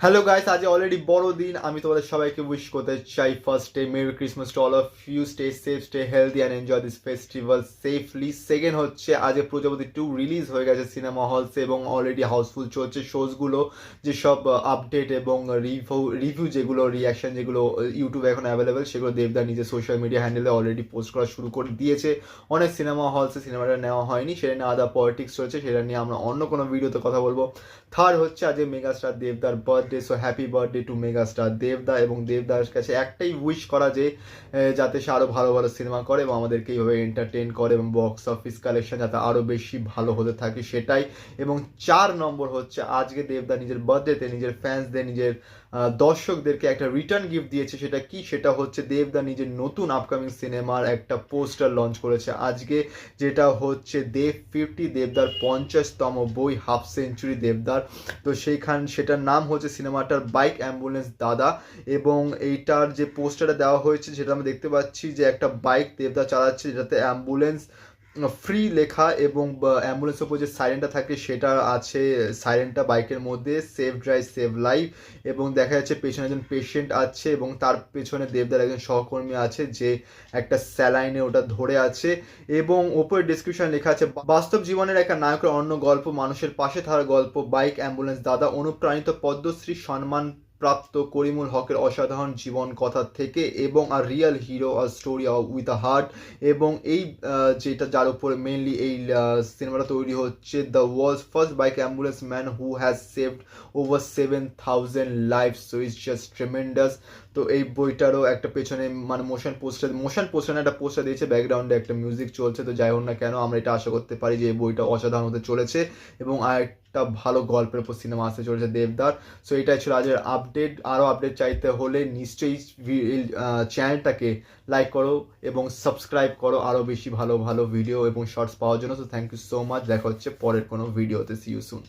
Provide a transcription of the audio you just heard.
Hello guys, আজ already বড়দিন। আমি তোমাদের সবাইকে উইশ করতে চাই ফার্স্টে merry Christmas to all of you. Stay safe, stay healthy and enjoy this festival safely. Second হচ্ছে, আজ প্রজাপতি 2 রিলিজ হয়ে গেছে সিনেমা হলসে এবং অলরেডি হাউসফুল চলছে শোজগুলো। যেসব আপডেট এবং রিভিউ যেগুলো, রিয়াকশন যেগুলো ইউটিউবে এখন অ্যাভেলেবেল, সেগুলো দেবদা নিজে সোশ্যাল মিডিয়া হ্যান্ডেলে অলরেডি পোস্ট করা শুরু করে দিয়েছে। অনেক সিনেমা হলসে সিনেমাটা নেওয়া হয়নি, সেটা নিয়ে আদা পলিটিক্স চলছে, সেটা নিয়ে আমরা অন্য কোনো ভিডিওতে কথা বলবো। থার্ড হচ্ছে, আজ মেগাস্টার দেবদার birthday, so happy birthday to megastar দেবদা। এবং দেবদার কাছে একটাই উইশ করা যে যাতে সে আরও ভালো ভালো সিনেমা করে এবং আমাদেরকে এইভাবে এন্টারটেন করে এবং বক্স অফিস কালেকশন যাতে আরও বেশি ভালো হতে থাকে সেটাই। এবং 4 নম্বর হচ্ছে, আজকে দেবদা নিজের বার্থডেতে নিজের ফ্যান্সদের, নিজের দর্শকদেরকে একটা রিটার্ন গিফট দিয়েছে। সেটা কি? সেটা হচ্ছে দেবদা নিজের নতুন আপকামিং সিনেমার একটা পোস্টার লঞ্চ করেছে আজকে, যেটা হচ্ছে দেব 50, দেবদার 50তম বই, হাফ সেঞ্চুরি দেবদার। তো সেটার নাম হচ্ছে সিনেমাটার বাইক অ্যাম্বুলেন্স দাদা। এবং এইটার যে পোস্টারটা দেওয়া হয়েছে, সেটা আমরা দেখতে পাচ্ছি যে একটা বাইক দেবদা চালাচ্ছে, যেটাতে অ্যাম্বুলেন্স ফ্রি লেখা এবং অ্যাম্বুলেন্সের উপর যে সাইরেনটা থাকে সেটা আছে। সাইরেনটা বাইকের মধ্যে, সেভ ড্রাইভ সেভ লাইফ। এবং দেখা যাচ্ছে পেছনে একজন পেশেন্ট আছে এবং তার পেছনে দেবদার একজন সহকর্মী আছে যে একটা স্যালাইনে ওটা ধরে আছে। এবং ওপরে ডিসক্রিপশন লেখা আছে, বাস্তব জীবনের একটা নায়কের অন্য গল্প, মানুষের পাশে থাকার গল্প, বাইক অ্যাম্বুলেন্স দাদা অনুপ্রাণিত পদ্মশ্রী সম্মান প্রাপ্ত করিমুল হকের অসাধারণ জীবন কথা থেকে এবং আর রিয়েল হিরো আর স্টোরি উইথ আ হার্ট। এবং এই যেটা যার উপরে মেনলি এই সিনেমাটা তৈরি হচ্ছে, the world's first bike ambulance man who has saved over 7,000 life, so it's just tremendous. তো এই বইটারও একটা পেছনে মানে মোশন পোস্টার একটা পোস্টার দিয়েছে, ব্যাকগ্রাউন্ডে একটা মিউজিক চলছে। তো যাই হোক না কেন, আমরা এটা আশা করতে পারি যে এই বইটা অসাধারণ হতে চলেছে এবং একটা ভালো গল্পের উপর সিনেমা আসতে চলেছে দেবদার। সো এটাই ছিল আজকের আপডেট। আরও আপডেট চাইতে হলে নিশ্চয়ই চ্যানেলটাকে লাইক করো এবং সাবস্ক্রাইব করো আরও বেশি ভালো ভালো ভিডিও এবং শর্টস পাওয়ার জন্য। তো থ্যাংক ইউ সো মাচ, দেখা হচ্ছে পরের কোনো ভিডিওতে। See you soon.